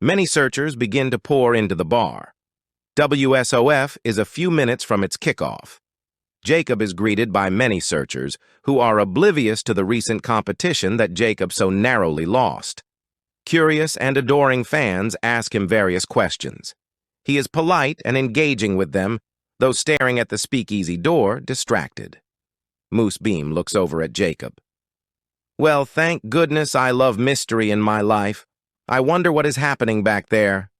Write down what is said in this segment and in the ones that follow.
Many searchers begin to pour into the bar. WSOF is a few minutes from its kickoff. Jacob is greeted by many searchers who are oblivious to the recent competition that Jacob so narrowly lost. Curious and adoring fans ask him various questions. He is polite and engaging with them, though staring at the speakeasy door, distracted. Moose Beam looks over at Jacob. "Well, thank goodness I love mystery in my life. I wonder what is happening back there."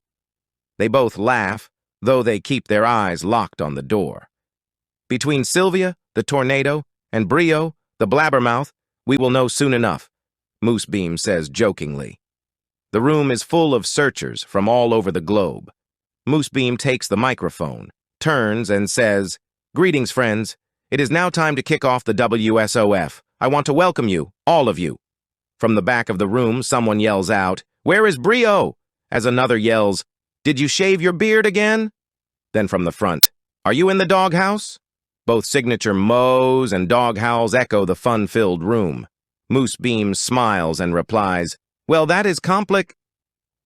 They both laugh, though they keep their eyes locked on the door. "Between Sylvia, the tornado, and Brio, the blabbermouth, we will know soon enough," Moose Beam says jokingly. The room is full of searchers from all over the globe. Moose Beam takes the microphone, turns, and says, "Greetings, friends. It is now time to kick off the WSOF. I want to welcome you, all of you." From the back of the room, someone yells out, "Where is Brio?" as another yells, "Did you shave your beard again?" Then from the front, "Are you in the doghouse?" Both signature mows and dog howls echo the fun-filled room. Moose Beam smiles and replies, "Well, that is complic—"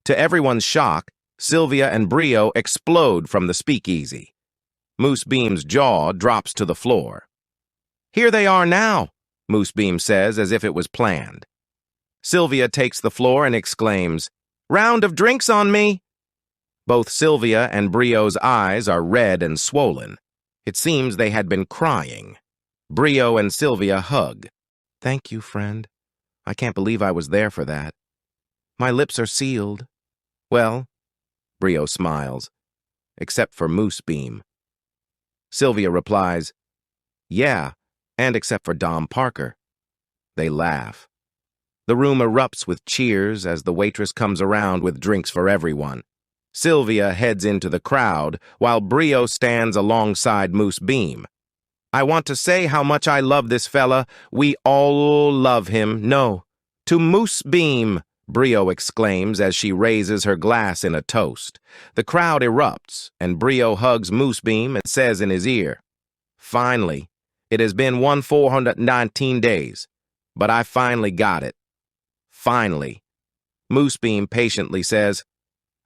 To everyone's shock, Sylvia and Brio explode from the speakeasy. Moose Beam's jaw drops to the floor. "Here they are now," Moose Beam says as if it was planned. Sylvia takes the floor and exclaims, "Round of drinks on me!" Both Sylvia and Brio's eyes are red and swollen. It seems they had been crying. Brio and Sylvia hug. "Thank you, friend. I can't believe I was there for that. My lips are sealed." "Well," Brio smiles, "except for Moose Beam." Sylvia replies, "Yeah, and except for Dom Parker." They laugh. The room erupts with cheers as the waitress comes around with drinks for everyone. Sylvia heads into the crowd, while Brio stands alongside Moose Beam. "I want to say how much I love this fella. We all love him. No, to Moose Beam," Brio exclaims as she raises her glass in a toast. The crowd erupts, and Brio hugs Moose Beam and says in his ear, "Finally, it has been 419 days, but I finally got it. Finally." Moose Beam patiently says,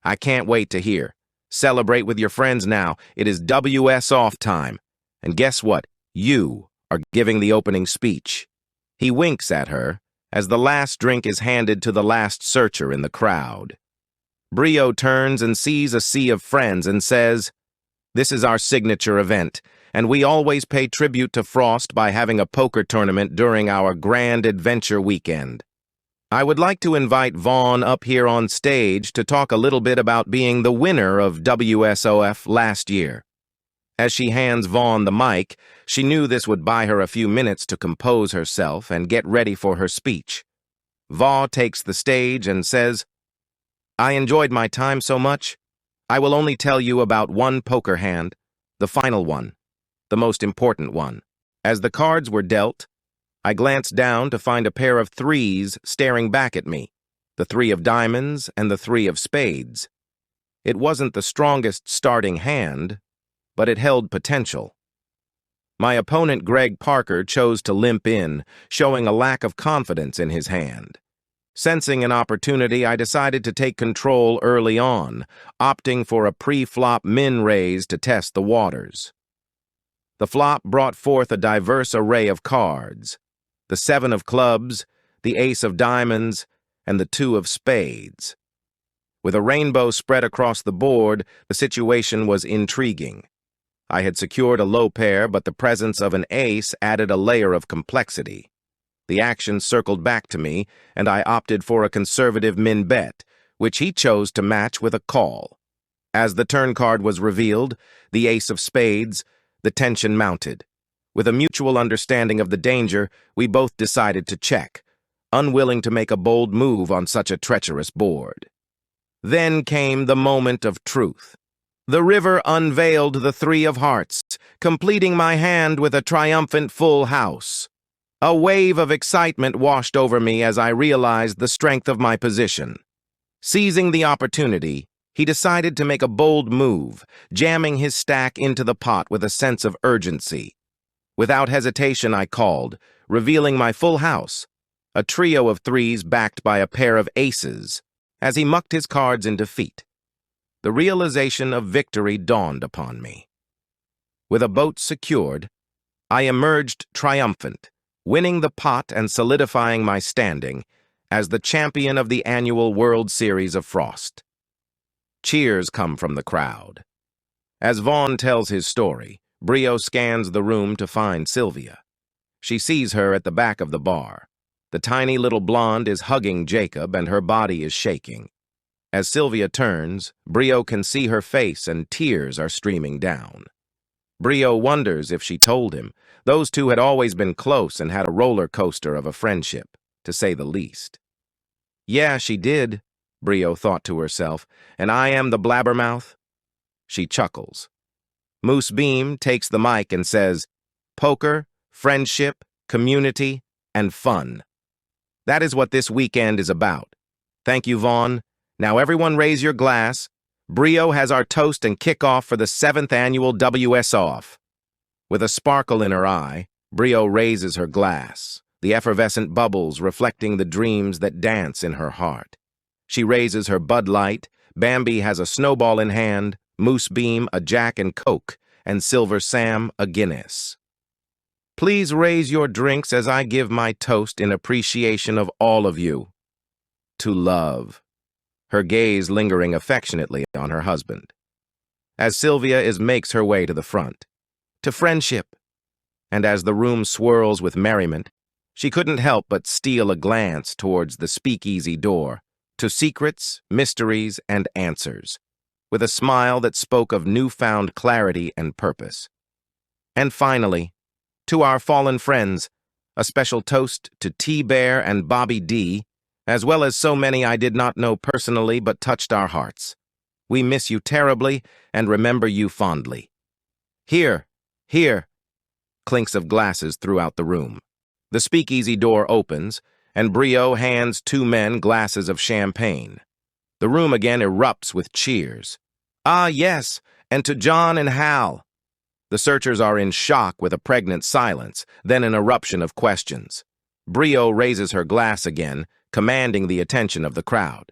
"I can't wait to hear. Celebrate with your friends now. It is WSOF time. And guess what? You are giving the opening speech." He winks at her as the last drink is handed to the last searcher in the crowd. Brio turns and sees a sea of friends and says, "This is our signature event, and we always pay tribute to Frost by having a poker tournament during our grand adventure weekend. I would like to invite Vaughn up here on stage to talk a little bit about being the winner of WSOF last year." As she hands Vaughn the mic, she knew this would buy her a few minutes to compose herself and get ready for her speech. Vaughn takes the stage and says, "I enjoyed my time so much. I will only tell you about one poker hand, the final one, the most important one. As the cards were dealt, I glanced down to find a pair of threes staring back at me, the 3 of diamonds and the 3 of spades. It wasn't the strongest starting hand, but it held potential. My opponent, Greg Parker, chose to limp in, showing a lack of confidence in his hand. Sensing an opportunity, I decided to take control early on, opting for a pre-flop min raise to test the waters. The flop brought forth a diverse array of cards: the 7 of clubs, the ace of diamonds, and the 2 of spades. With a rainbow spread across the board, the situation was intriguing. I had secured a low pair, but the presence of an ace added a layer of complexity. The action circled back to me, and I opted for a conservative min bet, which he chose to match with a call. As the turn card was revealed, the ace of spades, the tension mounted. With a mutual understanding of the danger, we both decided to check, unwilling to make a bold move on such a treacherous board. Then came the moment of truth. The river unveiled the 3 of hearts, completing my hand with a triumphant full house. A wave of excitement washed over me as I realized the strength of my position. Seizing the opportunity, he decided to make a bold move, jamming his stack into the pot with a sense of urgency. Without hesitation, I called, revealing my full house, a trio of 3s backed by a pair of aces. as he mucked his cards in defeat. The realization of victory dawned upon me. With a boat secured, I emerged triumphant, winning the pot and solidifying my standing as the champion of the annual World Series of Frost. Cheers come from the crowd. As Vaughn tells his story, Brio scans the room to find Sylvia. She sees her at the back of the bar. The tiny little blonde is hugging Jacob and her body is shaking. As Sylvia turns, Brio can see her face and tears are streaming down. Brio wonders if she told him. Those two had always been close and had a roller coaster of a friendship, to say the least. Yeah, she did, Brio thought to herself, and I am the blabbermouth? She chuckles. Moose Beam takes the mic and says, poker, friendship, community, and fun. That is what this weekend is about. Thank you, Vaughn. Now everyone raise your glass. Brio has our toast and kickoff for the 7th annual WSOF. With a sparkle in her eye, Brio raises her glass, the effervescent bubbles reflecting the dreams that dance in her heart. She raises her Bud Light, Bambi has a snowball in hand, Moose Beam a Jack and Coke, and Silver Sam a Guinness. Please raise your drinks as I give my toast in appreciation of all of you. To love. Her gaze lingering affectionately on her husband. As Sylvia makes her way to the front. To friendship. And as the room swirls with merriment, she couldn't help but steal a glance towards the speakeasy door, to secrets, mysteries, and answers, with a smile that spoke of newfound clarity and purpose. And finally, to our fallen friends, a special toast to T-Bear and Bobby D, as well as so many I did not know personally but touched our hearts. We miss you terribly and remember you fondly. Here, here, clinks of glasses throughout the room. The speakeasy door opens, and Brio hands two men glasses of champagne. The room again erupts with cheers. Ah, yes, and to John and Hal. The searchers are in shock with a pregnant silence, then an eruption of questions. Brio raises her glass again, commanding the attention of the crowd.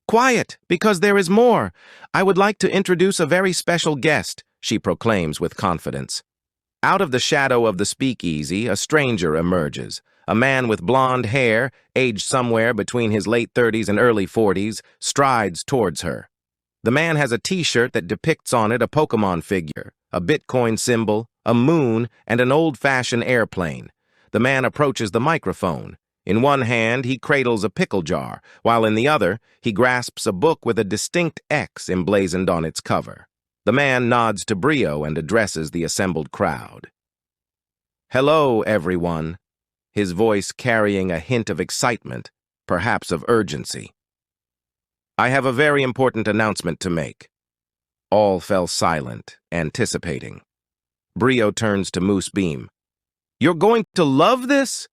Quiet, because there is more. I would like to introduce a very special guest, she proclaims with confidence. Out of the shadow of the speakeasy, a stranger emerges. A man with blonde hair, aged somewhere between his late 30s and early 40s, strides towards her. The man has a t-shirt that depicts on it a Pokemon figure, a Bitcoin symbol, a moon, and an old-fashioned airplane. The man approaches the microphone. In one hand, he cradles a pickle jar, while in the other, he grasps a book with a distinct X emblazoned on its cover. The man nods to Brio and addresses the assembled crowd. Hello, everyone, his voice carrying a hint of excitement, perhaps of urgency. I have a very important announcement to make. All fell silent, anticipating. Brio turns to Moose Beam. You're going to love this?